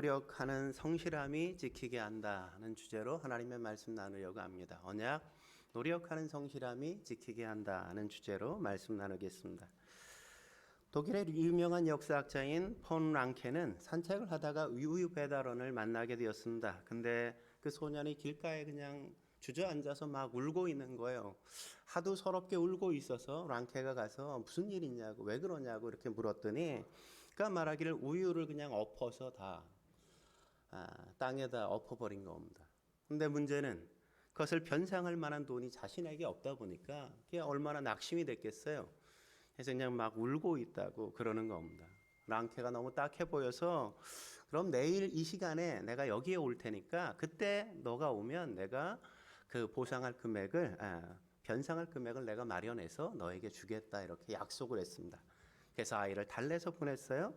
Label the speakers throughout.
Speaker 1: 노력하는 성실함이 지키게 한다는 주제로 하나님의 말씀 나누려고 합니다. 언약, 노력하는 성실함이 지키게 한다는 주제로 말씀 나누겠습니다. 독일의 유명한 역사학자인 폰 랑케는 산책을 하다가 우유 배달원을 만나게 되었습니다. 근데 그 소년이 길가에 그냥 주저앉아서 막 울고 있는 거예요. 하도 서럽게 울고 있어서 랑케가 가서 무슨 일 있냐고, 왜 그러냐고 이렇게 물었더니 그가 말하기를 우유를 그냥 엎어서 다 땅에다 엎어버린 겁니다. 근데 문제는 그것을 변상할 만한 돈이 자신에게 없다 보니까 그게 얼마나 낙심이 됐겠어요. 그래서 그냥 막 울고 있다고 그러는 겁니다. 랑케가 너무 딱해 보여서 그럼 내일 이 시간에 내가 여기에 올 테니까 그때 너가 오면 내가 그 보상할 금액을 변상할 금액을 내가 마련해서 너에게 주겠다 이렇게 약속을 했습니다. 그래서 아이를 달래서 보냈어요.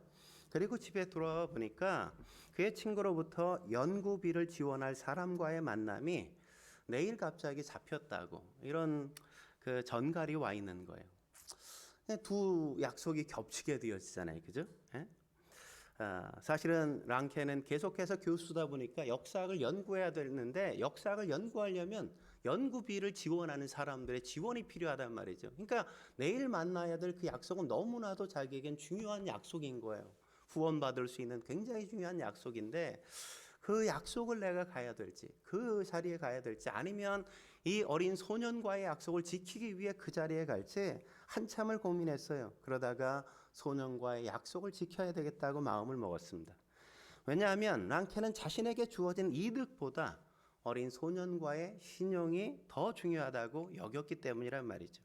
Speaker 1: 그리고 집에 돌아와 보니까 그의 친구로부터 연구비를 지원할 사람과의 만남이 내일 갑자기 잡혔다고 이런 그 전갈이 와 있는 거예요. 두 약속이 겹치게 되어지잖아요. 그죠? 사실은 랑케는 계속해서 교수다 보니까 역사학을 연구해야 되는데 역사학을 연구하려면 연구비를 지원하는 사람들의 지원이 필요하단 말이죠. 그러니까 내일 만나야 될 그 약속은 너무나도 자기에겐 중요한 약속인 거예요. 후원받을 수 있는 굉장히 중요한 약속인데 그 약속을 내가 가야 될지 그 자리에 가야 될지 아니면 이 어린 소년과의 약속을 지키기 위해 그 자리에 갈지 한참을 고민했어요. 그러다가 소년과의 약속을 지켜야 되겠다고 마음을 먹었습니다. 왜냐하면 랑케는 자신에게 주어진 이득보다 어린 소년과의 신용이 더 중요하다고 여겼기 때문이란 말이죠.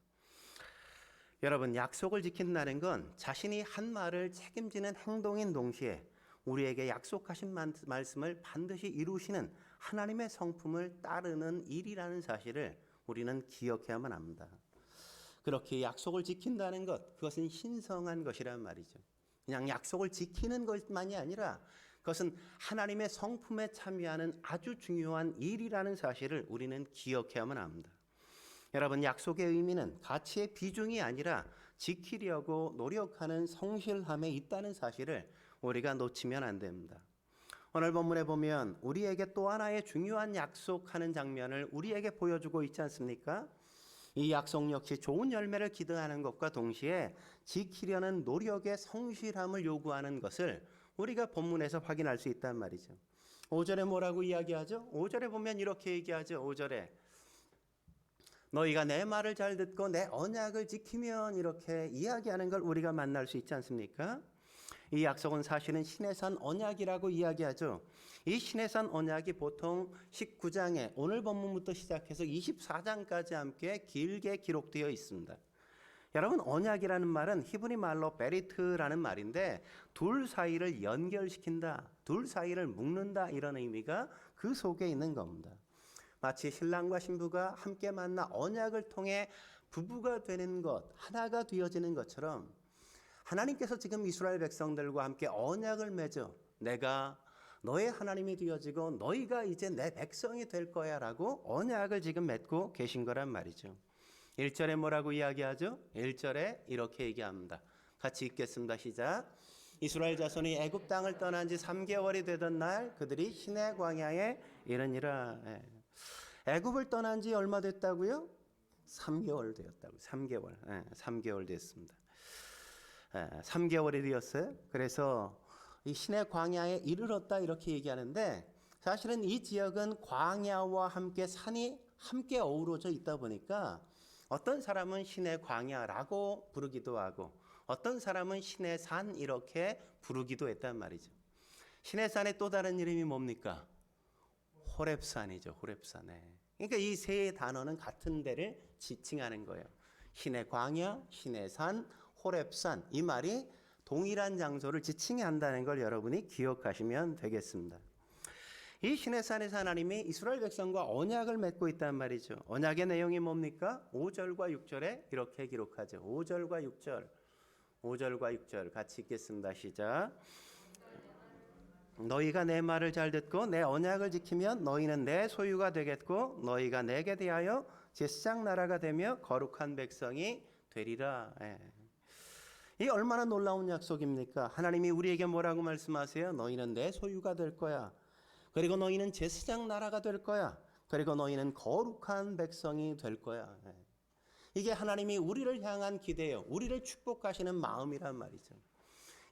Speaker 1: 여러분, 약속을 지킨다는 건 자신이 한 말을 책임지는 행동인 동시에 우리에게 약속하신 말씀을 반드시 이루시는 하나님의 성품을 따르는 일이라는 사실을 우리는 기억해야만 합니다. 그렇게 약속을 지킨다는 것, 그것은 신성한 것이란 말이죠. 그냥 약속을 지키는 것만이 아니라 그것은 하나님의 성품에 참여하는 아주 중요한 일이라는 사실을 우리는 기억해야만 합니다. 여러분, 약속의 의미는 가치의 비중이 아니라 지키려고 노력하는 성실함에 있다는 사실을 우리가 놓치면 안 됩니다. 오늘 본문에 보면 우리에게 또 하나의 중요한 약속하는 장면을 우리에게 보여주고 있지 않습니까? 이 약속 역시 좋은 열매를 기대하는 것과 동시에 지키려는 노력의 성실함을 요구하는 것을 우리가 본문에서 확인할 수 있단 말이죠. 5절에 뭐라고 이야기하죠? 5절에 보면 이렇게 얘기하죠. 5절에 너희가 내 말을 잘 듣고 내 언약을 지키면 이렇게 이야기하는 걸 우리가 만날 수 있지 않습니까? 이 약속은 사실은 시내산 언약이라고 이야기하죠. 이 시내산 언약이 보통 19장에 오늘 본문부터 시작해서 24장까지 함께 길게 기록되어 있습니다. 여러분, 언약이라는 말은 히브리 말로 베리트라는 말인데 둘 사이를 연결시킨다, 둘 사이를 묶는다 이런 의미가 그 속에 있는 겁니다. 마치 신랑과 신부가 함께 만나 언약을 통해 부부가 되는 것, 하나가 되어지는 것처럼 하나님께서 지금 이스라엘 백성들과 함께 언약을 맺어 내가 너의 하나님이 되어지고 너희가 이제 내 백성이 될 거야 라고 언약을 지금 맺고 계신 거란 말이죠. 1절에 뭐라고 이야기하죠? 1절에 이렇게 얘기합니다. 같이 읽겠습니다. 시작. 이스라엘 자손이 애굽 땅을 떠난 지 3개월이 되던 날 그들이 시내 광야에 이르니라. 애굽을 떠난 지 얼마 됐다고요? 3개월 되었다고. 3개월. 3개월 됐습니다. 3개월이 되었어요. 그래서 이 시내 광야에 이르렀다 이렇게 얘기하는데 사실은 이 지역은 광야와 함께 산이 함께 어우러져 있다 보니까 어떤 사람은 시내 광야라고 부르기도 하고 어떤 사람은 시내 산 이렇게 부르기도 했단 말이죠. 시내 산의 또 다른 이름이 뭡니까? 호렙산이죠. 호렙산에. 그러니까 이 세 단어는 같은 데를 지칭하는 거예요. 시내 광야, 시내 산, 호렙산. 이 말이 동일한 장소를 지칭한다는 걸 여러분이 기억하시면 되겠습니다. 이 시내산에서 하나님이 이스라엘 백성과 언약을 맺고 있단 말이죠. 언약의 내용이 뭡니까? 5절과 6절에 이렇게 기록하죠. 5절과 6절. 5절과 6절 같이 읽겠습니다. 시작. 너희가 내 말을 잘 듣고 내 언약을 지키면 너희는 내 소유가 되겠고 너희가 내게 대하여 제사장 나라가 되며 거룩한 백성이 되리라. 이 얼마나 놀라운 약속입니까? 하나님이 우리에게 뭐라고 말씀하세요? 너희는 내 소유가 될 거야. 그리고 너희는 제사장 나라가 될 거야. 그리고 너희는 거룩한 백성이 될 거야. 이게 하나님이 우리를 향한 기대요. 우리를 축복하시는 마음이란 말이죠.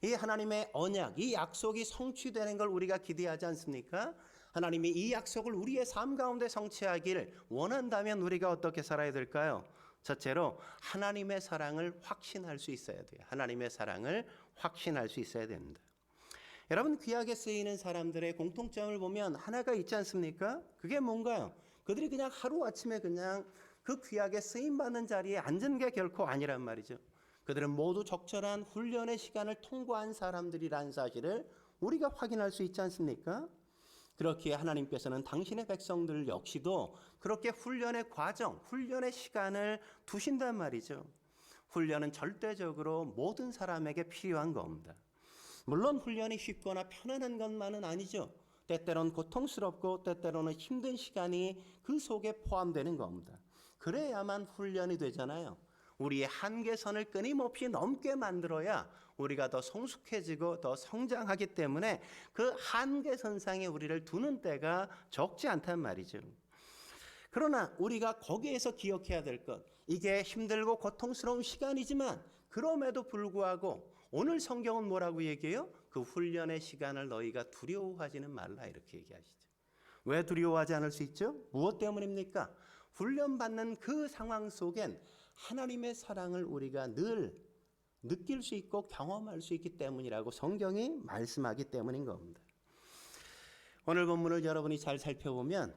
Speaker 1: 이 하나님의 언약, 이 약속이 성취되는 걸 우리가 기대하지 않습니까? 하나님이 이 약속을 우리의 삶 가운데 성취하기를 원한다면 우리가 어떻게 살아야 될까요? 첫째로 하나님의 사랑을 확신할 수 있어야 돼요. 하나님의 사랑을 확신할 수 있어야 됩니다. 여러분, 귀하게 쓰이는 사람들의 공통점을 보면 하나가 있지 않습니까? 그게 뭔가요? 그들이 그냥 하루아침에 그냥 그 귀하게 쓰임받는 자리에 앉은 게 결코 아니란 말이죠. 그들은 모두 적절한 훈련의 시간을 통과한 사람들이라는 사실을 우리가 확인할 수 있지 않습니까? 그렇기에 하나님께서는 당신의 백성들 역시도 그렇게 훈련의 과정, 훈련의 시간을 두신단 말이죠. 훈련은 절대적으로 모든 사람에게 필요한 겁니다. 물론 훈련이 쉽거나 편안한 것만은 아니죠. 때때로는 고통스럽고 때때로는 힘든 시간이 그 속에 포함되는 겁니다. 그래야만 훈련이 되잖아요. 우리의 한계선을 끊임없이 넘게 만들어야 우리가 더 성숙해지고 더 성장하기 때문에 그 한계선상에 우리를 두는 때가 적지 않단 말이죠. 그러나 우리가 거기에서 기억해야 될 것, 이게 힘들고 고통스러운 시간이지만 그럼에도 불구하고 오늘 성경은 뭐라고 얘기해요? 그 훈련의 시간을 너희가 두려워하지는 말라, 이렇게 얘기하시죠. 왜 두려워하지 않을 수 있죠? 무엇 때문입니까? 훈련받는 그 상황 속엔 하나님의 사랑을 우리가 늘 느낄 수 있고 경험할 수 있기 때문이라고 성경이 말씀하기 때문인 겁니다. 오늘 본문을 여러분이 잘 살펴보면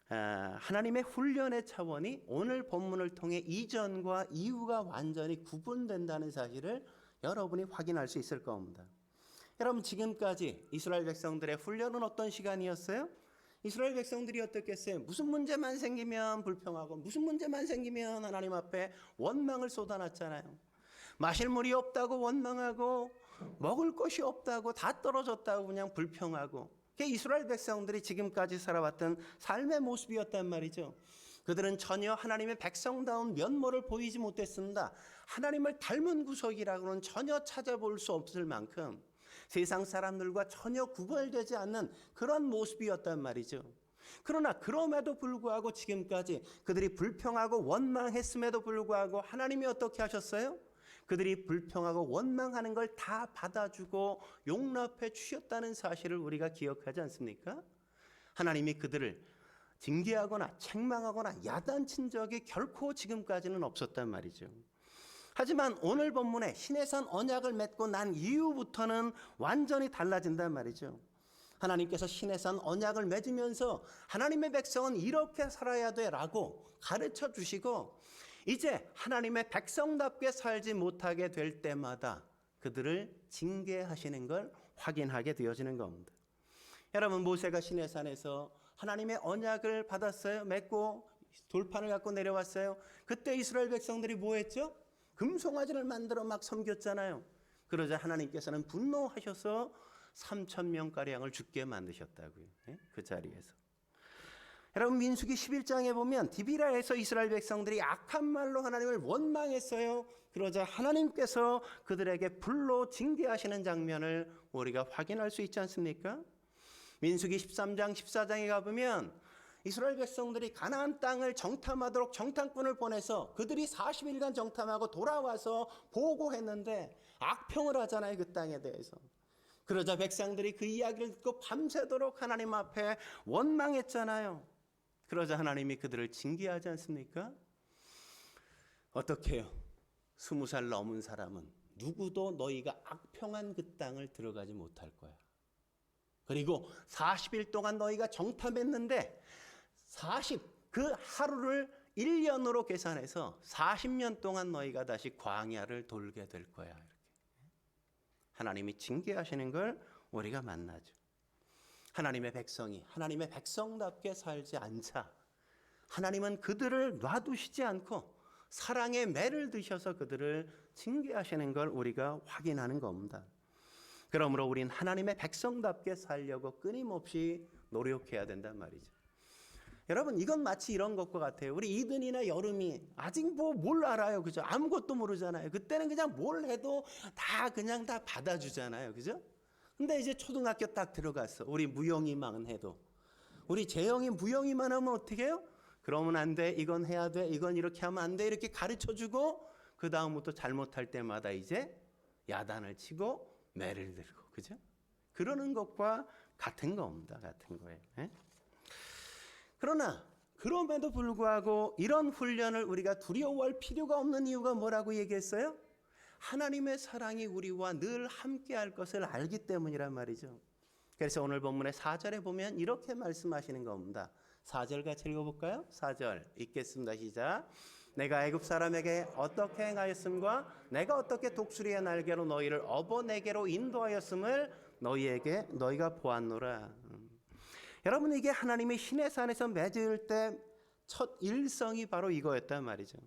Speaker 1: 하나님의 훈련의 차원이 오늘 본문을 통해 이전과 이후가 완전히 구분된다는 사실을 여러분이 확인할 수 있을 겁니다. 여러분, 지금까지 이스라엘 백성들의 훈련은 어떤 시간이었어요? 이스라엘 백성들이 어떻겠어요? 무슨 문제만 생기면 불평하고 무슨 문제만 생기면 하나님 앞에 원망을 쏟아놨잖아요. 마실 물이 없다고 원망하고 먹을 것이 없다고 다 떨어졌다고 그냥 불평하고, 그게 이스라엘 백성들이 지금까지 살아왔던 삶의 모습이었단 말이죠. 그들은 전혀 하나님의 백성다운 면모를 보이지 못했습니다. 하나님을 닮은 구석이라고는 전혀 찾아볼 수 없을 만큼 세상 사람들과 전혀 구별되지 않는 그런 모습이었단 말이죠. 그러나 그럼에도 불구하고 지금까지 그들이 불평하고 원망했음에도 불구하고 하나님이 어떻게 하셨어요? 그들이 불평하고 원망하는 걸 다 받아주고 용납해 주셨다는 사실을 우리가 기억하지 않습니까? 하나님이 그들을 징계하거나 책망하거나 야단친 적이 결코 지금까지는 없었단 말이죠. 하지만 오늘 본문에 시내산 언약을 맺고 난 이후부터는 완전히 달라진단 말이죠. 하나님께서 시내산 언약을 맺으면서 하나님의 백성은 이렇게 살아야 돼라고 가르쳐 주시고, 이제 하나님의 백성답게 살지 못하게 될 때마다 그들을 징계하시는 걸 확인하게 되어지는 겁니다. 여러분, 모세가 시내산에서 하나님의 언약을 받았어요. 맺고 돌판을 갖고 내려왔어요. 그때 이스라엘 백성들이 뭐 했죠? 금송아지를 만들어 막 섬겼잖아요. 그러자 하나님께서는 분노하셔서 3,000명가량을 죽게 만드셨다고요. 그 자리에서. 여러분, 민수기 11장에 보면 디비라에서 이스라엘 백성들이 악한 말로 하나님을 원망했어요. 그러자 하나님께서 그들에게 불로 징계하시는 장면을 우리가 확인할 수 있지 않습니까? 민수기 13장 14장에 가보면 이스라엘 백성들이 가나안 땅을 정탐하도록 정탐꾼을 보내서 그들이 40일간 정탐하고 돌아와서 보고했는데 악평을 하잖아요, 그 땅에 대해서. 그러자 백성들이 그 이야기를 듣고 밤새도록 하나님 앞에 원망했잖아요. 그러자 하나님이 그들을 징계하지 않습니까? 어떻게 해요? 20살 넘은 사람은 누구도 너희가 악평한 그 땅을 들어가지 못할 거야. 그리고 40일 동안 너희가 정탐했는데 그 하루를 1년으로 계산해서 40년 동안 너희가 다시 광야를 돌게 될 거야. 이렇게 하나님이 징계하시는 걸 우리가 만나죠. 하나님의 백성이 하나님의 백성답게 살지 않자 하나님은 그들을 놔두시지 않고 사랑의 매를 드셔서 그들을 징계하시는 걸 우리가 확인하는 겁니다. 그러므로 우린 하나님의 백성답게 살려고 끊임없이 노력해야 된단 말이죠. 여러분 이건 마치 이런 것과 같아요. 우리 이든이나 여름이 아직 뭘 알아요, 그죠? 아무것도 모르잖아요. 그때는 그냥 뭘 해도 다 그냥 다 받아주잖아요, 그죠? 근데 이제 초등학교 딱 들어갔어. 우리 무용이만 해도, 우리 재영이 무용이만 하면 어떻게 해요? 그러면 안 돼, 이건 해야 돼, 이건 이렇게 하면 안 돼, 이렇게 가르쳐주고 그 다음부터 잘못할 때마다 이제 야단을 치고 매를 들고, 그죠? 그러는 것과 같은 겁니다. 같은 거예요. 예? 그러나 그럼에도 불구하고 이런 훈련을 우리가 두려워할 필요가 없는 이유가 뭐라고 얘기했어요? 하나님의 사랑이 우리와 늘 함께할 것을 알기 때문이란 말이죠. 그래서 오늘 본문의 4절에 보면 이렇게 말씀하시는 겁니다. 4절 같이 읽어볼까요? 4절 읽겠습니다. 시작. 내가 애굽 사람에게 어떻게 행하였음과 내가 어떻게 독수리의 날개로 너희를 업어 내게로 인도하였음을 너희가 보았노라. 여러분 이게 하나님이 시내산에서 맺을 때 첫 일성이 바로 이거였단 말이죠.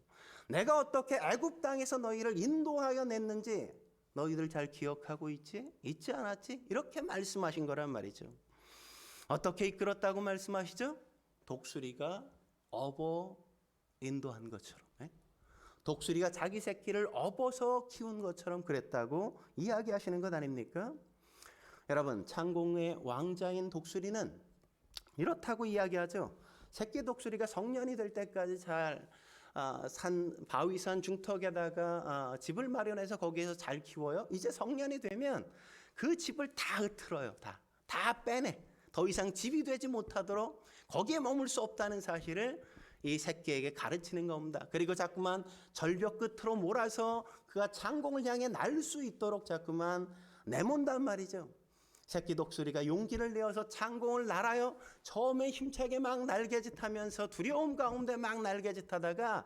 Speaker 1: 내가 어떻게 애굽 땅에서 너희를 인도하여 냈는지 너희들 잘 기억하고 있지? 있지 않았지? 이렇게 말씀하신 거란 말이죠. 어떻게 이끌었다고 말씀하시죠? 독수리가 업어 인도한 것처럼, 독수리가 자기 새끼를 업어서 키운 것처럼 그랬다고 이야기하시는 것 아닙니까? 여러분 창공의 왕자인 독수리는 이렇다고 이야기하죠. 새끼 독수리가 성년이 될 때까지 잘 바위산 중턱에다가 집을 마련해서 거기에서 잘 키워요. 이제 성년이 되면 그 집을 다 흐트러요. 다 빼내. 더 이상 집이 되지 못하도록 거기에 머물 수 없다는 사실을 이 새끼에게 가르치는 겁니다. 그리고 자꾸만 절벽 끝으로 몰아서 그가 창공을 향해 날 수 있도록 자꾸만 내몬단 말이죠. 새끼 독수리가 용기를 내어서 창공을 날아요. 처음에 힘차게 막 날개짓하면서 두려움 가운데 막 날개짓하다가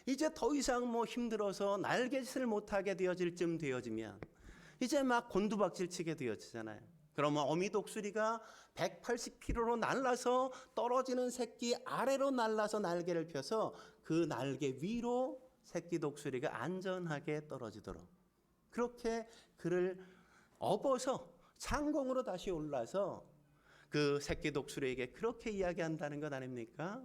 Speaker 1: 이제 더 이상 힘들어서 날개짓을 못하게 되어질 쯤 되어지면 이제 막 곤두박질 치게 되어지잖아요. 그러면 어미 독수리가 180km로 날아서 떨어지는 새끼 아래로 날아서 날개를 펴서 그 날개 위로 새끼 독수리가 안전하게 떨어지도록 그렇게 그를 업어서 창공으로 다시 올라서 그 새끼 독수리에게 그렇게 이야기한다는 것 아닙니까?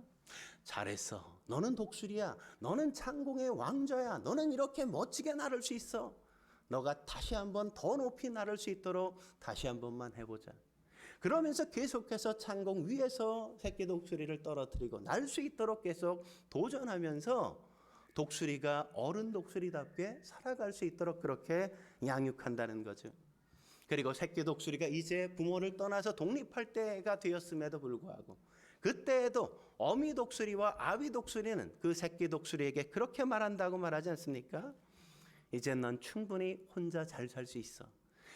Speaker 1: 잘했어. 너는 독수리야. 너는 창공의 왕자야. 너는 이렇게 멋지게 날을 수 있어. 너가 다시 한번 더 높이 날을 수 있도록 다시 한 번만 해보자. 그러면서 계속해서 창공 위에서 새끼 독수리를 떨어뜨리고 날 수 있도록 계속 도전하면서 독수리가 어른 독수리답게 살아갈 수 있도록 그렇게 양육한다는 거죠. 그리고 새끼 독수리가 이제 부모를 떠나서 독립할 때가 되었음에도 불구하고 그때에도 어미 독수리와 아비 독수리는 그 새끼 독수리에게 그렇게 말한다고 말하지 않습니까? 이제 넌 충분히 혼자 잘 살 수 있어.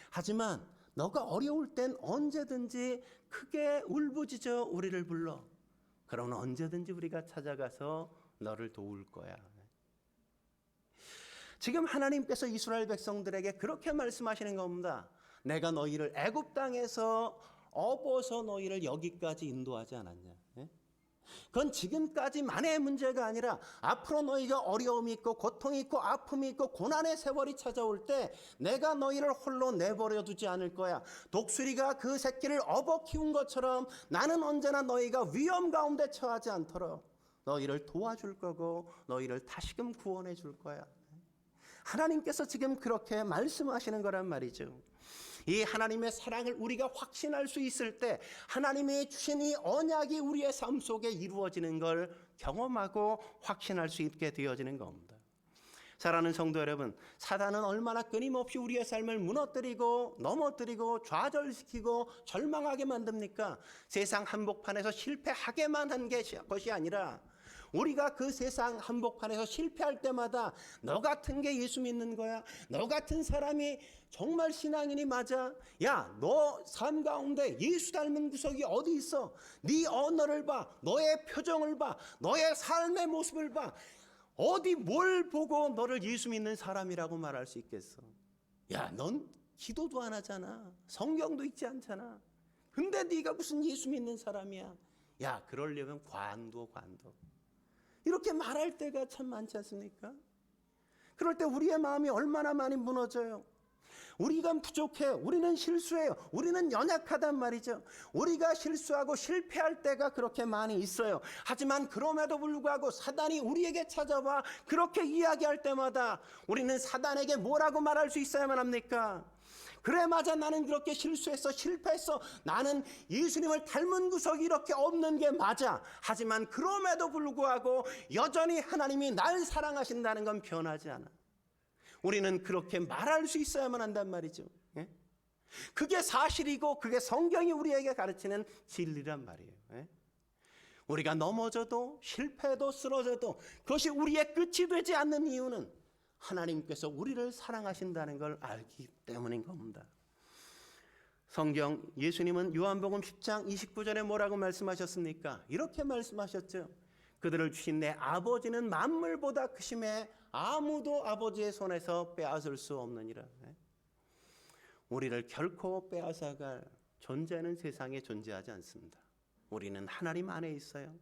Speaker 1: 하지만 너가 어려울 땐 언제든지 크게 울부짖어 우리를 불러. 그러면 언제든지 우리가 찾아가서 너를 도울 거야. 지금 하나님께서 이스라엘 백성들에게 그렇게 말씀하시는 겁니다. 내가 너희를 애굽 땅에서 업어서 너희를 여기까지 인도하지 않았냐. 그건 지금까지만의 문제가 아니라 앞으로 너희가 어려움이 있고 고통이 있고 아픔이 있고 고난의 세월이 찾아올 때 내가 너희를 홀로 내버려 두지 않을 거야. 독수리가 그 새끼를 업어 키운 것처럼 나는 언제나 너희가 위험 가운데 처하지 않도록 너희를 도와줄 거고 너희를 다시금 구원해 줄 거야. 하나님께서 지금 그렇게 말씀하시는 거란 말이죠. 이 하나님의 사랑을 우리가 확신할 수 있을 때 하나님이 주신 이 언약이 우리의 삶 속에 이루어지는 걸 경험하고 확신할 수 있게 되어지는 겁니다. 사랑하는 성도 여러분, 사단은 얼마나 끊임없이 우리의 삶을 무너뜨리고 넘어뜨리고 좌절시키고 절망하게 만듭니까? 세상 한복판에서 실패하게만 한 것이 아니라 우리가 그 세상 한복판에서 실패할 때마다 너 같은 게 예수 믿는 거야? 너 같은 사람이 정말 신앙인이 맞아? 야, 너 삶 가운데 예수 닮은 구석이 어디 있어? 네 언어를 봐. 너의 표정을 봐. 너의 삶의 모습을 봐. 어디 뭘 보고 너를 예수 믿는 사람이라고 말할 수 있겠어? 야, 넌 기도도 안 하잖아. 성경도 읽지 않잖아. 근데 네가 무슨 예수 믿는 사람이야? 야, 그러려면 관둬. 이렇게 말할 때가 참 많지 않습니까? 그럴 때 우리의 마음이 얼마나 많이 무너져요. 우리가 부족해요. 우리는 실수해요. 우리는 연약하단 말이죠. 우리가 실수하고 실패할 때가 그렇게 많이 있어요. 하지만 그럼에도 불구하고 사단이 우리에게 찾아와 그렇게 이야기할 때마다 우리는 사단에게 뭐라고 말할 수 있어야만 합니까? 그래, 맞아. 나는 그렇게 실수했어. 실패했어. 나는 예수님을 닮은 구석이 이렇게 없는 게 맞아. 하지만 그럼에도 불구하고 여전히 하나님이 날 사랑하신다는 건 변하지 않아. 우리는 그렇게 말할 수 있어야만 한단 말이죠. 예? 그게 사실이고 그게 성경이 우리에게 가르치는 진리란 말이에요. 예? 우리가 넘어져도 실패해도 쓰러져도 그것이 우리의 끝이 되지 않는 이유는 하나님께서 우리를 사랑하신다는 걸 알기 때문인 겁니다. 성경 예수님은 요한복음 10장 29절에 뭐라고 말씀하셨습니까? 이렇게 말씀하셨죠. 그들을 주신 내 아버지는 만물보다 크심에 아무도 아버지의 손에서 빼앗을 수 없느니라. 우리를 결코 빼앗아갈 존재는 세상에 존재하지 않습니다. 우리는 하나님 안에 있어요.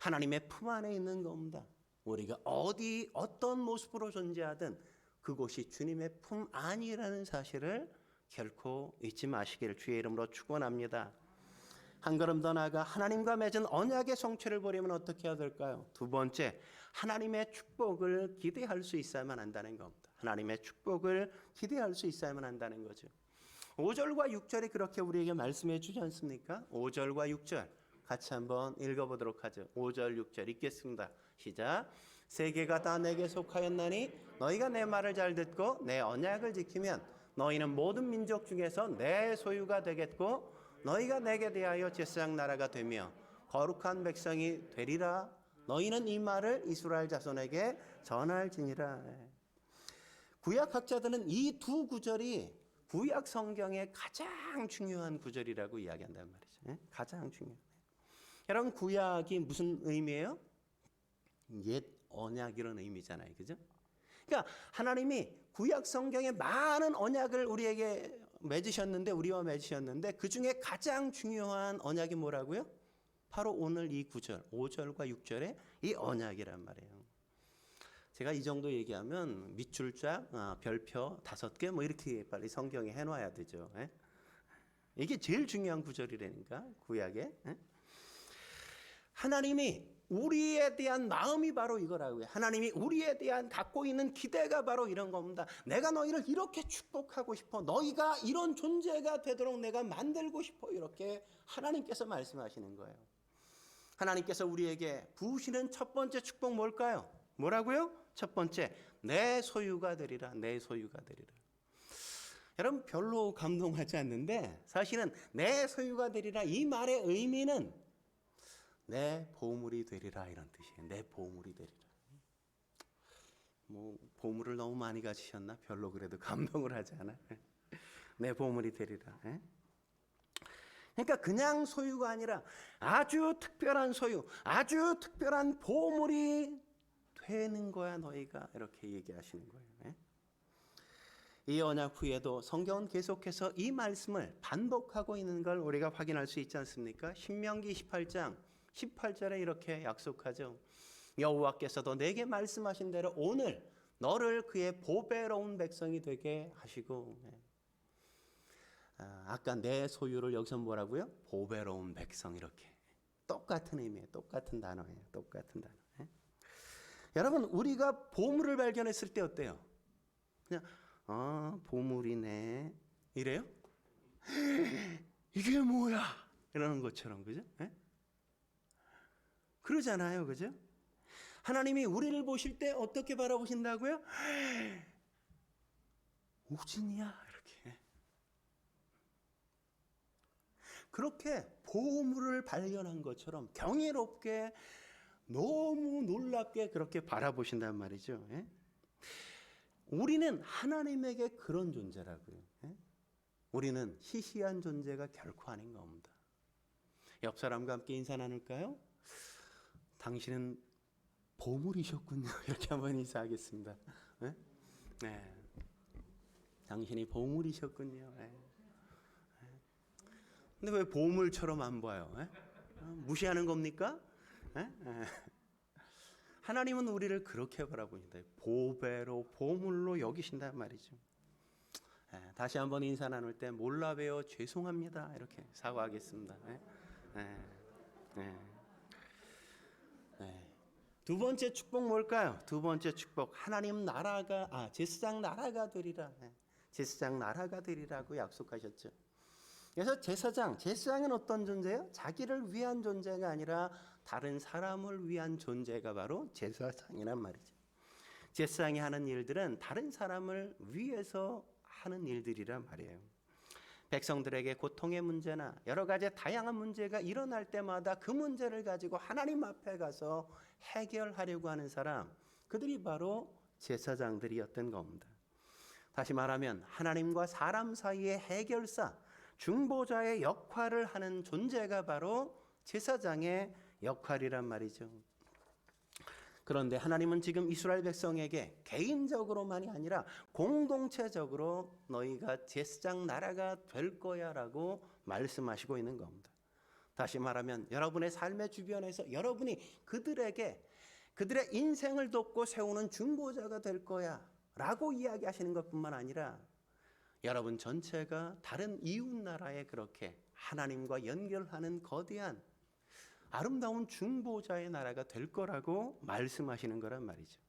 Speaker 1: 하나님의 품 안에 있는 겁니다. 우리가 어떤 모습으로 존재하든 그곳이 주님의 품 안이라는 사실을 결코 잊지 마시기를 주의 이름으로 축원합니다. 한 걸음 더 나아가 하나님과 맺은 언약의 성취를 보려면 어떻게 해야 될까요? 두 번째, 하나님의 축복을 기대할 수 있어야만 한다는 겁니다. 하나님의 축복을 기대할 수 있어야만 한다는 거죠. 5절과 6절이 그렇게 우리에게 말씀해 주지 않습니까? 5절과 6절 같이 한번 읽어보도록 하죠. 5절 6절 읽겠습니다. 시작. 세계가 다 내게 속하였나니 너희가 내 말을 잘 듣고 내 언약을 지키면 너희는 모든 민족 중에서 내 소유가 되겠고 너희가 내게 대하여 제사장 나라가 되며 거룩한 백성이 되리라. 너희는 이 말을 이스라엘 자손에게 전할지니라. 구약학자들은 이 두 구절이 구약 성경의 가장 중요한 구절이라고 이야기한단 말이죠. 가장 중요해요. 여러분, 구약이 무슨 의미예요? 옛 언약 이런 의미잖아요. 그죠? 그러니까 하나님이 구약 성경에 많은 언약을 우리에게 우리와 맺으셨는데 그 중에 가장 중요한 언약이 뭐라고요? 바로 오늘 이 구절, 5절과 6절의 이 언약이란 말이에요. 제가 이 정도 얘기하면 밑줄짝, 별표 5개 뭐 이렇게 빨리 성경에 해놔야 되죠. 이게 제일 중요한 구절이라니까, 구약에. 하나님이 우리에 대한 마음이 바로 이거라고요. 하나님이 우리에 대한 갖고 있는 기대가 바로 이런 겁니다. 내가 너희를 이렇게 축복하고 싶어. 너희가 이런 존재가 되도록 내가 만들고 싶어. 이렇게 하나님께서 말씀하시는 거예요. 하나님께서 우리에게 부으시는 첫 번째 축복 뭘까요? 뭐라고요? 첫 번째, 내 소유가 되리라. 내 소유가 되리라. 여러분, 별로 감동하지 않는데 사실은 내 소유가 되리라 이 말의 의미는 내 보물이 되리라 이런 뜻이에요. 내 보물이 되리라. 뭐 보물을 너무 많이 가지셨나? 별로 그래도 감동을 하지 않아. 내 보물이 되리라. 그러니까 그냥 소유가 아니라 아주 특별한 소유, 아주 특별한 보물이 되는 거야 너희가. 이렇게 얘기하시는 거예요. 이 언약 후에도 성경은 계속해서 이 말씀을 반복하고 있는 걸 우리가 확인할 수 있지 않습니까? 신명기 18장 18절에 이렇게 약속하죠. 여호와께서도 내게 말씀하신 대로 오늘 너를 그의 보배로운 백성이 되게 하시고, 아까 내 소유를 여기서 뭐라고요? 보배로운 백성. 이렇게 똑같은 의미예요. 똑같은 단어예요. 똑같은 단어. 여러분, 우리가 보물을 발견했을 때 어때요? 그냥 보물이네 이래요? 이게 뭐야? 이러는 것처럼, 그죠? 그러잖아요. 그죠? 하나님이 우리를 보실 때 어떻게 바라보신다고요? 우진이야. 이렇게. 그렇게 보물을 발견한 것처럼 경이롭게 너무 놀랍게 그렇게 바라보신단 말이죠. 우리는 하나님에게 그런 존재라고요. 우리는 희희한 존재가 결코 아닌 겁니다. 옆 사람과 함께 인사 나눌까요? 당신은 보물이셨군요. 이렇게 한번 인사하겠습니다. 네. 당신이 보물이셨군요. 근데 왜 보물처럼 안 봐요? 무시하는 겁니까? 하나님은 우리를 그렇게 바라보신다. 보배로, 보물로 여기신단 말이죠. 다시 한번 인사 나눌 때 몰라 봬요 죄송합니다 이렇게 사과하겠습니다. 두 번째 축복 뭘까요? 두 번째 축복 하나님 나라가 제사장 나라가 되리라. 제사장 나라가 되리라고 약속하셨죠. 그래서 제사장은 어떤 존재예요? 자기를 위한 존재가 아니라 다른 사람을 위한 존재가 바로 제사장이란 말이죠. 제사장이 하는 일들은 다른 사람을 위해서 하는 일들이란 말이에요. 백성들에게 고통의 문제나 여러 가지 다양한 문제가 일어날 때마다 그 문제를 가지고 하나님 앞에 가서 해결하려고 하는 사람, 그들이 바로 제사장들이었던 겁니다. 다시 말하면 하나님과 사람 사이의 해결사, 중보자의 역할을 하는 존재가 바로 제사장의 역할이란 말이죠. 그런데 하나님은 지금 이스라엘 백성에게 개인적으로만이 아니라 공동체적으로 너희가 제사장 나라가 될 거야 라고 말씀하시고 있는 겁니다. 다시 말하면 여러분의 삶의 주변에서 여러분이 그들의 인생을 돕고 세우는 중보자가 될 거야 라고 이야기하시는 것뿐만 아니라 여러분 전체가 다른 이웃 나라에 그렇게 하나님과 연결하는 거대한 아름다운 중보자의 나라가 될 거라고 말씀하시는 거란 말이죠.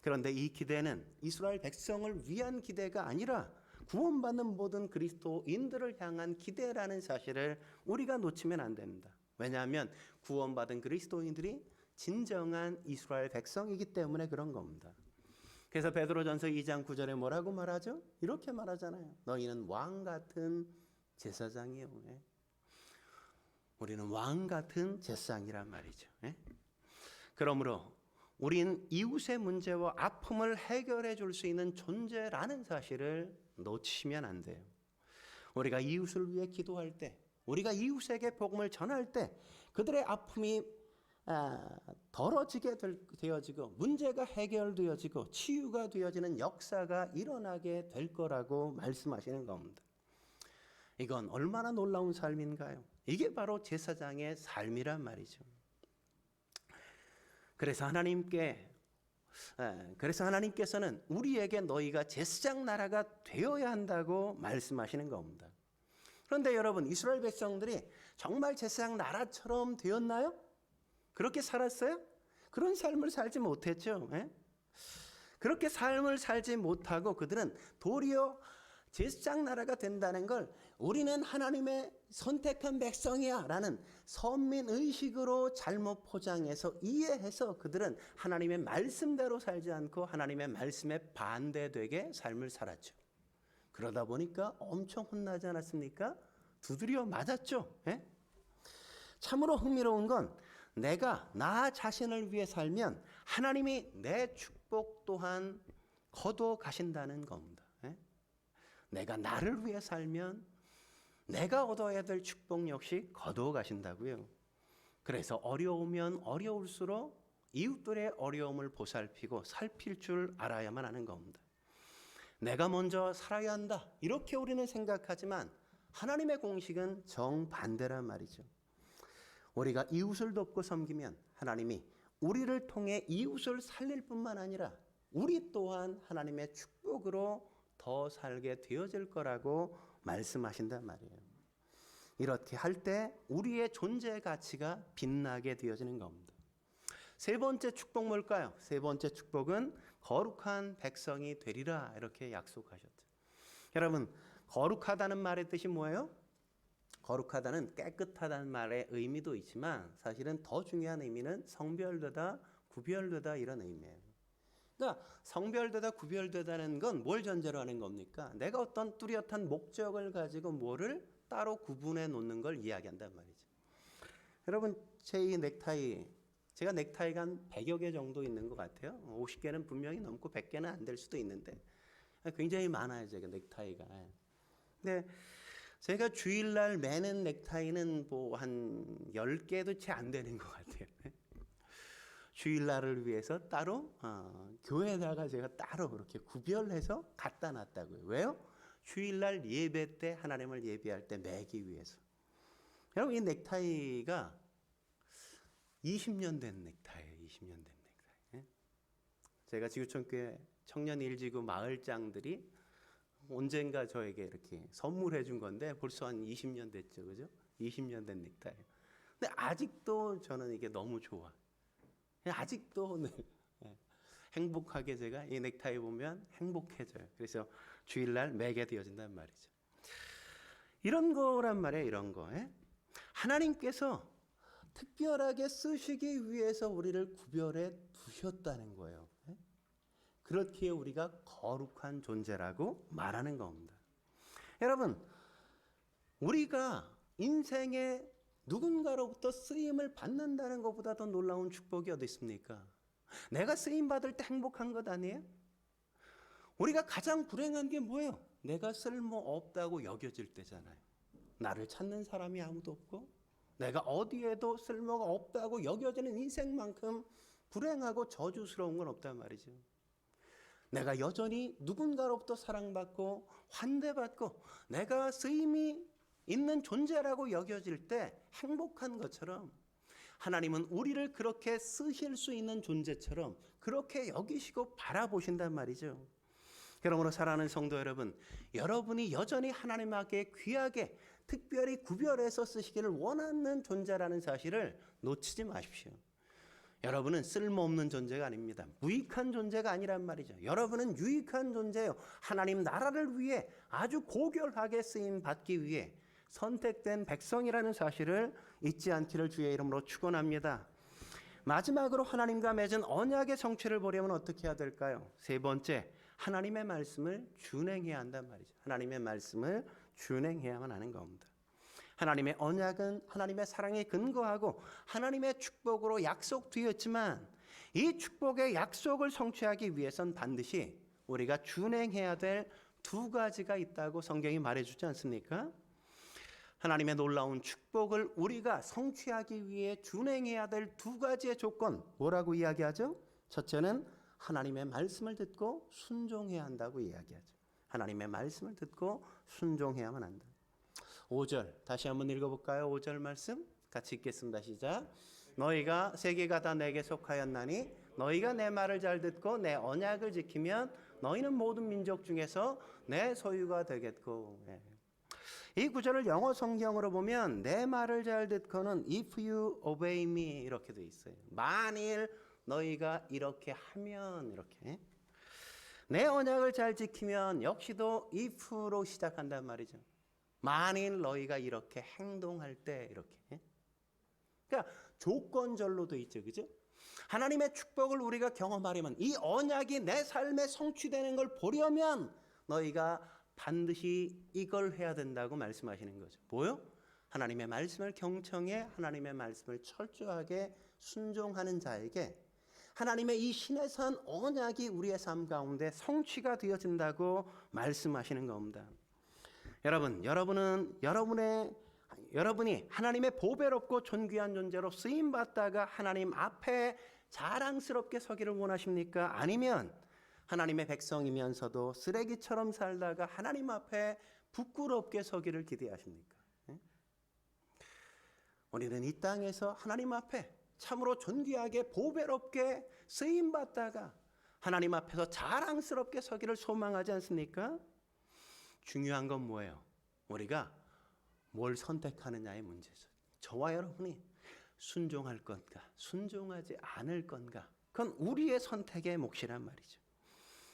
Speaker 1: 그런데 이 기대는 이스라엘 백성을 위한 기대가 아니라 구원받는 모든 그리스도인들을 향한 기대라는 사실을 우리가 놓치면 안 됩니다. 왜냐하면 구원받은 그리스도인들이 진정한 이스라엘 백성이기 때문에 그런 겁니다. 그래서 베드로전서 2장 9절에 뭐라고 말하죠? 이렇게 말하잖아요. 너희는 왕 같은 제사장이요. 우리는 왕 같은 제사장이란 말이죠. 그러므로 우린 이웃의 문제와 아픔을 해결해 줄 수 있는 존재라는 사실을 놓치면 안 돼요. 우리가 이웃을 위해 기도할 때, 우리가 이웃에게 복음을 전할 때 그들의 아픔이 덜어지게 되어지고 문제가 해결되어지고 치유가 되어지는 역사가 일어나게 될 거라고 말씀하시는 겁니다. 이건 얼마나 놀라운 삶인가요? 이게 바로 제사장의 삶이란 말이죠. 그래서 하나님께서는 우리에게 너희가 제사장 나라가 되어야 한다고 말씀하시는 겁니다. 그런데 여러분, 이스라엘 백성들이 정말 제사장 나라처럼 되었나요? 그렇게 살았어요? 그런 삶을 살지 못했죠. 그렇게 삶을 살지 못하고 그들은 도리어 제사장 나라가 된다는 걸 우리는 하나님의 선택한 백성이야 라는 선민의식으로 잘못 포장해서 이해해서 그들은 하나님의 말씀대로 살지 않고 하나님의 말씀에 반대되게 삶을 살았죠. 그러다 보니까 엄청 혼나지 않았습니까? 두드려 맞았죠. 참으로 흥미로운 건 내가 나 자신을 위해 살면 하나님이 내 축복 또한 거둬 가신다는 겁니다. 내가 나를 위해 살면 내가 얻어야 될 축복 역시 거두어 가신다고요. 그래서 어려우면 어려울수록 이웃들의 어려움을 보살피고 살필 줄 알아야만 하는 겁니다. 내가 먼저 살아야 한다 이렇게 우리는 생각하지만 하나님의 공식은 정반대란 말이죠. 우리가 이웃을 돕고 섬기면 하나님이 우리를 통해 이웃을 살릴 뿐만 아니라 우리 또한 하나님의 축복으로 더 살게 되어질 거라고 말씀하신단 말이에요. 이렇게 할 때 우리의 존재 가치가 빛나게 되어지는 겁니다. 세 번째 축복 뭘까요? 세 번째 축복은 거룩한 백성이 되리라 이렇게 약속하셨죠. 여러분, 거룩하다는 말의 뜻이 뭐예요? 거룩하다는 깨끗하다는 말의 의미도 있지만 사실은 더 중요한 의미는 성별되다, 구별되다 이런 의미예요. 그러니까 성별되다, 구별되다는 건 뭘 전제로 하는 겁니까? 내가 어떤 뚜렷한 목적을 가지고 뭐를 따로 구분해 놓는 걸 이야기한단 말이죠. 여러분, 제 이 넥타이, 제가 넥타이가 한 100여 개 정도 있는 것 같아요. 50개는 분명히 넘고 100개는 안 될 수도 있는데 굉장히 많아요, 제가 넥타이가. 근데 제가 주일날 매는 넥타이는 뭐 한 10개도 채 안 되는 것 같아요. 주일날을 위해서 따로 교회에다가 제가 따로 그렇게 구별해서 갖다 놨다고요. 왜요? 주일날 예배 때 하나님을 예배할 때 매기 위해서. 여러분, 이 넥타이가 20년 된 넥타이예요. 20년 된 넥타이. 제가 지구촌교회 청년 일지구 마을장들이 언젠가 저에게 이렇게 선물해 준 건데 벌써 한 20년 됐죠. 그죠? 20년 된 넥타이. 근데 아직도 저는 이게 너무 좋아. 아직도 늘 행복하게 제가 이 넥타이 보면 행복해져요. 그래서 주일날 매게 되어진단 말이죠. 이런 거란 말이에요. 이런 거. 하나님께서 특별하게 쓰시기 위해서 우리를 구별해 두셨다는 거예요. 그렇기에 우리가 거룩한 존재라고 말하는 겁니다. 여러분, 우리가 인생에 누군가로부터 쓰임을 받는다는 것보다 더 놀라운 축복이 어디 있습니까? 내가 쓰임 받을 때 행복한 것 아니에요? 우리가 가장 불행한 게 뭐예요? 내가 쓸모 없다고 여겨질 때잖아요. 나를 찾는 사람이 아무도 없고 내가 어디에도 쓸모가 없다고 여겨지는 인생만큼 불행하고 저주스러운 건 없단 말이죠. 내가 여전히 누군가로부터 사랑받고 환대받고 내가 쓰임이 있는 존재라고 여겨질 때 행복한 것처럼 하나님은 우리를 그렇게 쓰실 수 있는 존재처럼 그렇게 여기시고 바라보신단 말이죠. 그러므로 사랑하는 성도 여러분, 여러분이 여전히 하나님께 귀하게 특별히 구별해서 쓰시기를 원하는 존재라는 사실을 놓치지 마십시오. 여러분은 쓸모없는 존재가 아닙니다. 무익한 존재가 아니란 말이죠. 여러분은 유익한 존재예요. 하나님 나라를 위해 아주 고결하게 쓰임 받기 위해 선택된 백성이라는 사실을 잊지 않기를 주의 이름으로 축원합니다. 마지막으로 하나님과 맺은 언약의 성취를 보려면 어떻게 해야 될까요? 세 번째, 하나님의 말씀을 준행해야 한단 말이죠. 하나님의 말씀을 준행해야만 하는 겁니다. 하나님의 언약은 하나님의 사랑에 근거하고 하나님의 축복으로 약속되었지만 이 축복의 약속을 성취하기 위해선 반드시 우리가 준행해야 될 두 가지가 있다고 성경이 말해주지 않습니까? 하나님의 놀라운 축복을 우리가 성취하기 위해 준행해야 될 두 가지의 조건, 뭐라고 이야기하죠? 첫째는 하나님의 말씀을 듣고 순종해야 한다고 이야기하죠. 하나님의 말씀을 듣고 순종해야만 한다. 5절 다시 한번 읽어볼까요? 5절 말씀 같이 읽겠습니다. 시작. 너희가 세계가 다 내게 속하였나니 너희가 내 말을 잘 듣고 내 언약을 지키면 너희는 모든 민족 중에서 내 소유가 되겠고. 이 구절을 영어 성경으로 보면 내 말을 잘 듣고는 if you obey me 이렇게 돼 있어요. 만일 너희가 이렇게 하면 이렇게. 내 언약을 잘 지키면 역시도 if로 시작한단 말이죠. 만일 너희가 이렇게 행동할 때 이렇게. 그러니까 조건절로 돼 있죠. 그죠? 하나님의 축복을 우리가 경험하려면 이 언약이 내 삶에 성취되는 걸 보려면 너희가 반드시 이걸 해야 된다고 말씀하시는 거죠. 뭐요? 하나님의 말씀을 경청해 하나님의 말씀을 철저하게 순종하는 자에게 하나님의 이 신의 산 언약이 우리의 삶 가운데 성취가 되어진다고 말씀하시는 겁니다. 여러분이 하나님의 보배롭고 존귀한 존재로 쓰임 받다가 하나님 앞에 자랑스럽게 서기를 원하십니까? 아니면 하나님의 백성이면서도 쓰레기처럼 살다가 하나님 앞에 부끄럽게 서기를 기대하십니까? 우리는 이 땅에서 하나님 앞에 참으로 존귀하게 보배롭게 쓰임 받다가 하나님 앞에서 자랑스럽게 서기를 소망하지 않습니까? 중요한 건 뭐예요? 우리가 뭘 선택하느냐의 문제죠. 저와 여러분이 순종할 건가, 순종하지 않을 건가, 그건 우리의 선택의 몫이란 말이죠.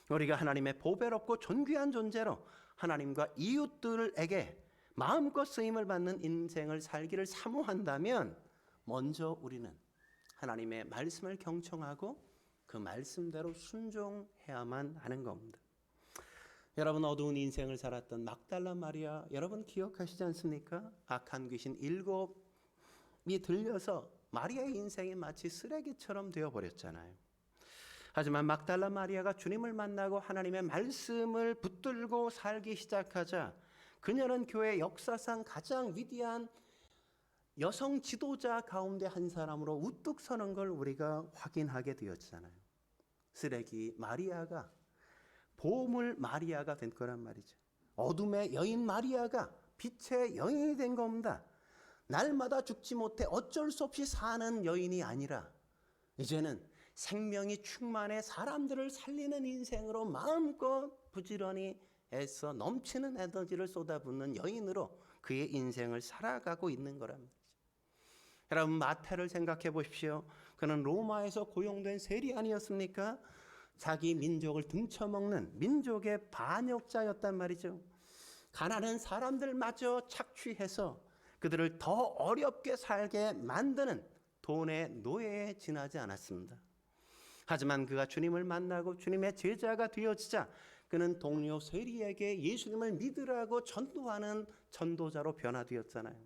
Speaker 1: 우리가 하나님의 보배롭고 존귀한 존재로 하나님과 이웃들에게 마음껏 쓰임을 받는 인생을 살기를 사모한다면 먼저 우리는 하나님의 말씀을 경청하고 그 말씀대로 순종해야만 하는 겁니다. 여러분, 어두운 인생을 살았던 막달라 마리아 여러분 기억하시지 않습니까? 악한 귀신 7이 들려서 마리아의 인생이 마치 쓰레기처럼 되어버렸잖아요. 하지만 막달라 마리아가 주님을 만나고 하나님의 말씀을 붙들고 살기 시작하자 그녀는 교회 역사상 가장 위대한 여성 지도자 가운데 한 사람으로 우뚝 서는 걸 우리가 확인하게 되었잖아요. 쓰레기 마리아가 보물 마리아가 된 거란 말이죠. 어둠의 여인 마리아가 빛의 여인이 된 겁니다. 날마다 죽지 못해 어쩔 수 없이 사는 여인이 아니라 이제는 생명이 충만해 사람들을 살리는 인생으로 마음껏 부지런히 애써 넘치는 에너지를 쏟아붓는 여인으로 그의 인생을 살아가고 있는 거란 말이죠. 여러분, 마태를 생각해 보십시오. 그는 로마에서 고용된 세리 아니었습니까? 자기 민족을 등쳐먹는 민족의 반역자였단 말이죠. 가난한 사람들마저 착취해서 그들을 더 어렵게 살게 만드는 돈의 노예에 지나지 않았습니다. 하지만 그가 주님을 만나고 주님의 제자가 되어지자 그는 동료 세리에게 예수님을 믿으라고 전도하는 전도자로 변화되었잖아요.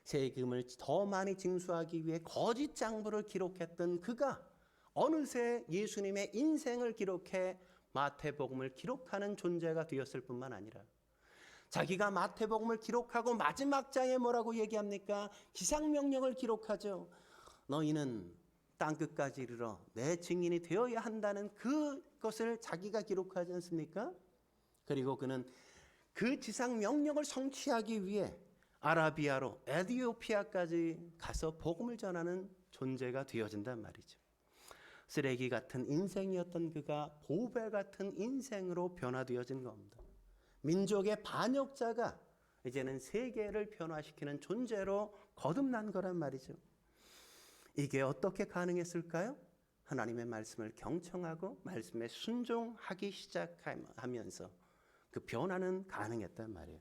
Speaker 1: 세금을 더 많이 징수하기 위해 거짓 장부를 기록했던 그가 어느새 예수님의 인생을 기록해 마태복음을 기록하는 존재가 되었을 뿐만 아니라 자기가 마태복음을 기록하고 마지막 장에 뭐라고 얘기합니까? 기상명령을 기록하죠. 너희는 땅끝까지 이르러 내 증인이 되어야 한다는 그것을 자기가 기록하지 않습니까? 그리고 그는 그 지상명령을 성취하기 위해 아라비아로 에티오피아까지 가서 복음을 전하는 존재가 되어진단 말이죠. 쓰레기 같은 인생이었던 그가 보배 같은 인생으로 변화되어진 겁니다. 민족의 반역자가 이제는 세계를 변화시키는 존재로 거듭난 거란 말이죠. 이게 어떻게 가능했을까요? 하나님의 말씀을 경청하고 말씀에 순종하기 시작하면서 그 변화는 가능했단 말이에요.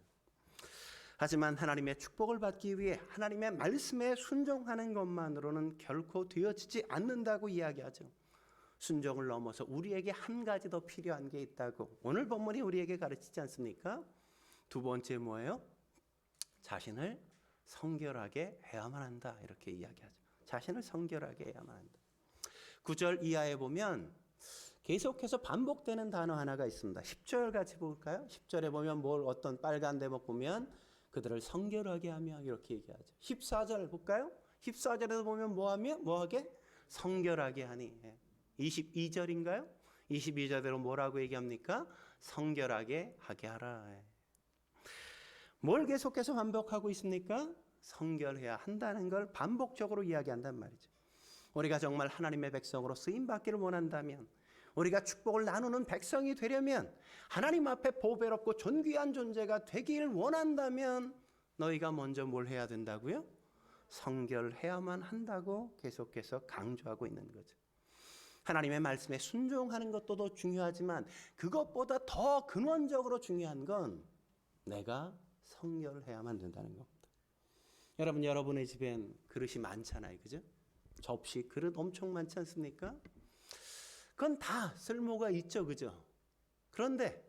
Speaker 1: 하지만 하나님의 축복을 받기 위해 하나님의 말씀에 순종하는 것만으로는 결코 되어지지 않는다고 이야기하죠. 순종을 넘어서 우리에게 한 가지 더 필요한 게 있다고 오늘 본문이 우리에게 가르치지 않습니까? 두 번째 뭐예요? 자신을 성결하게 해야만 한다, 이렇게 이야기하죠. 자신을 성결하게 해야만 한다. 9절 이하에 보면 계속해서 반복되는 단어 하나가 있습니다. 10절 같이 볼까요? 10절에 보면 어떤 빨간 대목 보면 그들을 성결하게 하며 이렇게 얘기하죠. 14절 볼까요? 14절에도 보면 뭐하게? 성결하게 하니. 22절인가요? 22절대로 뭐라고 얘기합니까? 성결하게 하게 하라. 뭘 계속해서 반복하고 있습니까? 성결해야 한다는 걸 반복적으로 이야기한단 말이죠. 우리가 정말 하나님의 백성으로 쓰임받기를 원한다면, 우리가 축복을 나누는 백성이 되려면, 하나님 앞에 보배롭고 존귀한 존재가 되기를 원한다면 너희가 먼저 뭘 해야 된다고요? 성결해야만 한다고 계속해서 강조하고 있는 거죠. 하나님의 말씀에 순종하는 것도 더 중요하지만 그것보다 더 근원적으로 중요한 건 내가 성결해야만 된다는 겁니다. 여러분, 여러분의 집엔 그릇이 많잖아요, 그죠? 접시, 그릇 엄청 많지 않습니까? 그건 다 쓸모가 있죠, 그죠? 그런데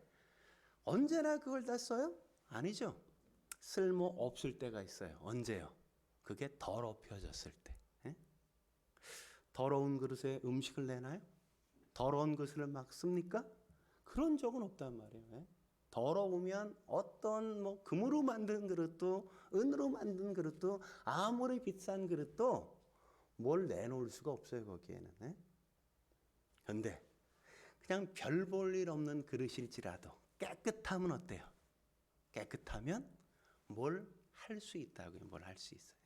Speaker 1: 언제나 그걸 다 써요? 아니죠. 쓸모 없을 때가 있어요. 언제요? 그게 더럽혀졌을 때. 더러운 그릇에 음식을 내나요? 더러운 그릇을 막 씁니까? 그런 적은 없단 말이에요. 더러우면 어떤 금으로 만든 그릇도 은으로 만든 그릇도 아무리 비싼 그릇도 뭘 내놓을 수가 없어요, 거기에는. 그런데 그냥 별 볼 일 없는 그릇일지라도 깨끗하면 어때요? 깨끗하면 뭘 할 수 있다고요. 뭘 할 수 있어요.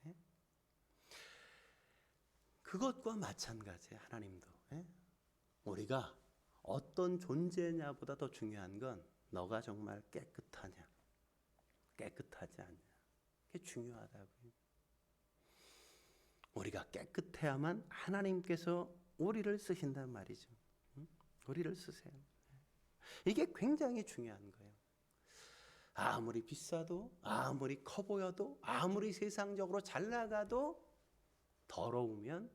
Speaker 1: 그것과 마찬가지예요. 하나님도. 우리가 어떤 존재냐보다 더 중요한 건 너가 정말 깨끗하냐, 깨끗하지 않냐. 그게 중요하다고요. 우리가 깨끗해야만 하나님께서 우리를 쓰신단 말이죠. 우리를 쓰세요. 이게 굉장히 중요한 거예요. 아무리 비싸도, 아무리 커 보여도, 아무리 세상적으로 잘 나가도 더러우면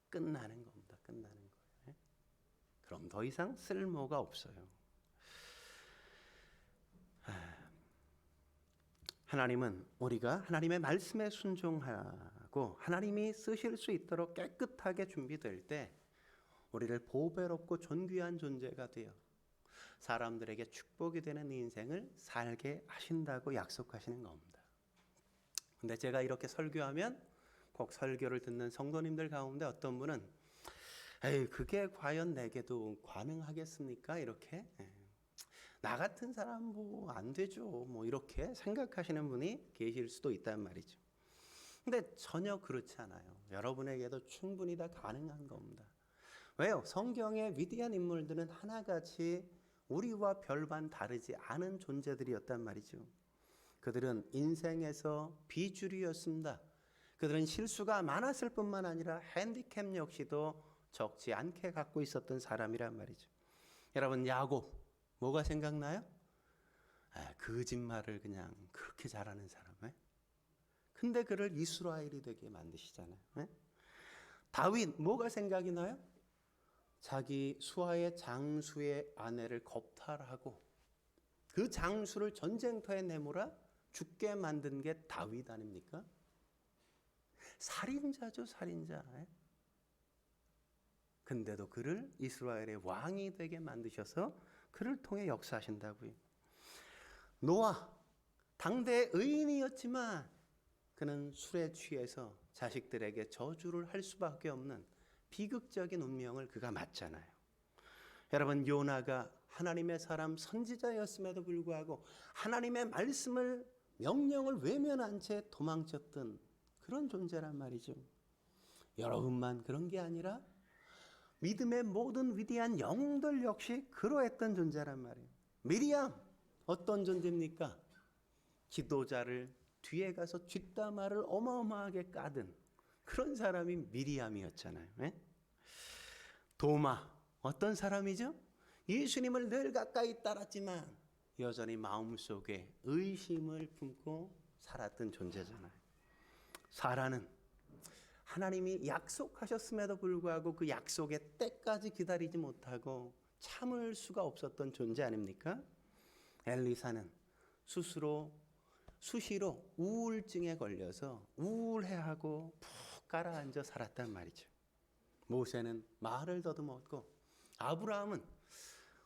Speaker 1: 끝나는 겁니다. 끝나는 거예요. 그럼 더 이상 쓸모가 없어요. 하나님은 우리가 하나님의 말씀에 순종하고 하나님이 쓰실 수 있도록 깨끗하게 준비될 때 우리를 보배롭고 존귀한 존재가 되어 사람들에게 축복이 되는 인생을 살게 하신다고 약속하시는 겁니다. 근데 제가 이렇게 설교하면 꼭 설교를 듣는 성도님들 가운데 어떤 분은 에이, 그게 과연 내게도 가능하겠습니까? 이렇게 나 같은 사람 안 되죠. 이렇게 생각하시는 분이 계실 수도 있단 말이죠. 근데 전혀 그렇지 않아요. 여러분에게도 충분히 다 가능한 겁니다. 왜요? 성경의 위대한 인물들은 하나같이 우리와 별반 다르지 않은 존재들이었단 말이죠. 그들은 인생에서 비주류였습니다. 그들은 실수가 많았을 뿐만 아니라 핸디캡 역시도 적지 않게 갖고 있었던 사람이란 말이죠. 여러분, 야곱 뭐가 생각나요? 거짓말을 그냥 그렇게 잘하는 사람. 근데 그를 이스라엘이 되게 만드시잖아요. 다윗 뭐가 생각이 나요? 자기 수하의 장수의 아내를 겁탈하고 그 장수를 전쟁터에 내몰아 죽게 만든 게 다윗 아닙니까? 살인자죠, 살인자. 근데도 그를 이스라엘의 왕이 되게 만드셔서 그를 통해 역사하신다고요. 노아, 당대의 의인이었지만 그는 술에 취해서 자식들에게 저주를 할 수밖에 없는 비극적인 운명을 그가 맞잖아요. 여러분, 요나가 하나님의 사람 선지자였음에도 불구하고 하나님의 말씀을 명령을 외면한 채 도망쳤던 그런 존재란 말이죠. 여러분만 그런 게 아니라 믿음의 모든 위대한 영웅들 역시 그러했던 존재란 말이에요. 미리암 어떤 존재입니까? 지도자를 뒤에 가서 뒷담화를 어마어마하게 까든 그런 사람이 미리암이었잖아요. 도마 어떤 사람이죠? 예수님을 늘 가까이 따랐지만 여전히 마음속에 의심을 품고 살았던 존재잖아요. 사라는 하나님이 약속하셨음에도 불구하고 그 약속의 때까지 기다리지 못하고 참을 수가 없었던 존재 아닙니까? 엘리사는 수시로 우울증에 걸려서 우울해하고 푹 가라앉아 살았단 말이죠. 모세는 말을 더듬었고 아브라함은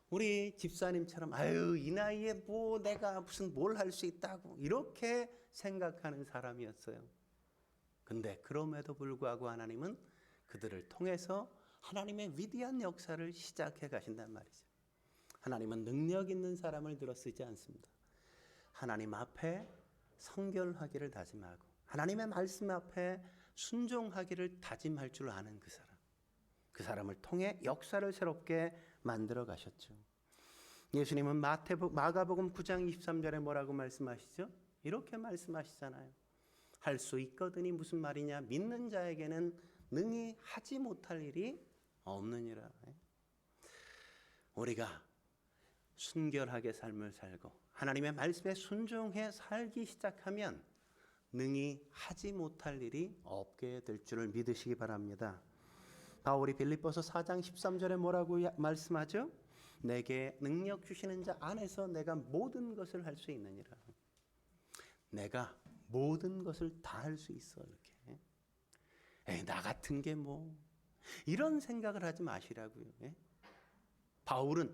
Speaker 1: 우리 집사님처럼 이 나이에 뭐 내가 무슨 뭘 할 수 있다고 이렇게 생각하는 사람이었어요. 근데 그럼에도 불구하고 하나님은 그들을 통해서 하나님의 위대한 역사를 시작해 가신단 말이죠. 하나님은 능력 있는 사람을 들어 쓰지 않습니다. 하나님 앞에 성결하기를 다짐하고 하나님의 말씀 앞에 순종하기를 다짐할 줄 아는 그 사람을 통해 역사를 새롭게 만들어 가셨죠. 예수님은 마가복음 9장 23절에 뭐라고 말씀하시죠? 이렇게 말씀하시잖아요. 할 수 있거든이 무슨 말이냐? 믿는 자에게는 능히 하지 못할 일이 없느니라. 우리가 순결하게 삶을 살고 하나님의 말씀에 순종해 살기 시작하면 능히 하지 못할 일이 없게 될 줄을 믿으시기 바랍니다. 바울이 빌립보서 4장 13절에 뭐라고 말씀하죠? 내게 능력 주시는 자 안에서 내가 모든 것을 할 수 있느니라. 내가 모든 것을 다 할 수 있어. 이렇게. 나 같은 게 뭐 이런 생각을 하지 마시라고요. 바울은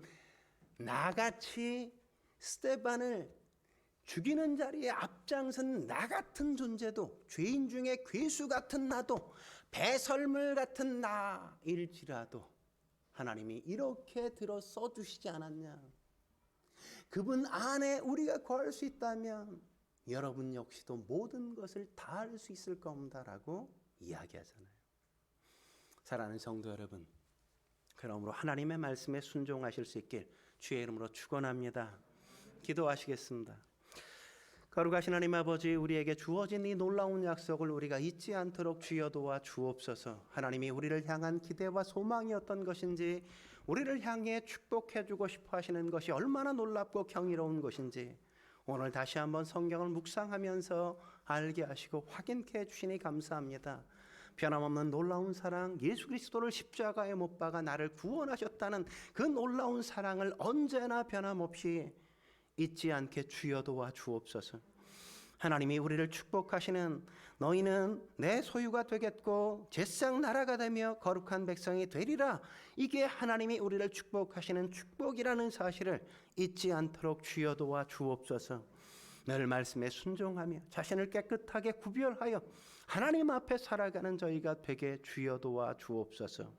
Speaker 1: 나같이 스데반을 죽이는 자리에 앞장선 나 같은 존재도 죄인 중에 괴수 같은 나도 배설물 같은 나일지라도 하나님이 이렇게 들어 써주시지 않았냐. 그분 안에 우리가 거할 수 있다면 여러분 역시도 모든 것을 다 할 수 있을 겁니다라고 이야기하잖아요. 사랑하는 성도 여러분, 그러므로 하나님의 말씀에 순종하실 수 있길 주의 이름으로 축원합니다. 기도하시겠습니다. 거룩하신 하나님 아버지, 우리에게 주어진 이 놀라운 약속을 우리가 잊지 않도록 주여 도와 주옵소서. 하나님이 우리를 향한 기대와 소망이 어떤 것인지, 우리를 향해 축복해 주고 싶어 하시는 것이 얼마나 놀랍고 경이로운 것인지 오늘 다시 한번 성경을 묵상하면서 알게 하시고 확인케 해주시니 감사합니다. 변함없는 놀라운 사랑, 예수 그리스도를 십자가에 못 박아 나를 구원하셨다는 그 놀라운 사랑을 언제나 변함없이 잊지 않게 주여 도와 주옵소서. 하나님이 우리를 축복하시는 너희는 내 소유가 되겠고 제상 나라가 되며 거룩한 백성이 되리라. 이게 하나님이 우리를 축복하시는 축복이라는 사실을 잊지 않도록 주여 도와 주옵소서. 늘 말씀에 순종하며 자신을 깨끗하게 구별하여 하나님 앞에 살아가는 저희가 되게 주여 도와 주옵소서.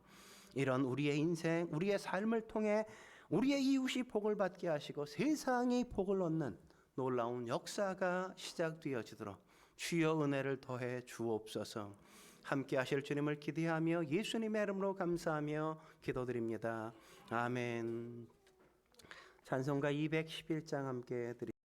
Speaker 1: 이런 우리의 인생, 우리의 삶을 통해 우리의 이웃이 복을 받게 하시고 세상이 복을 얻는 놀라운 역사가 시작되어지도록 주여 은혜를 더해 주옵소서. 함께 하실 주님을 기대하며 예수님의 이름으로 감사하며 기도드립니다. 아멘. 찬송가 211장 함께 드리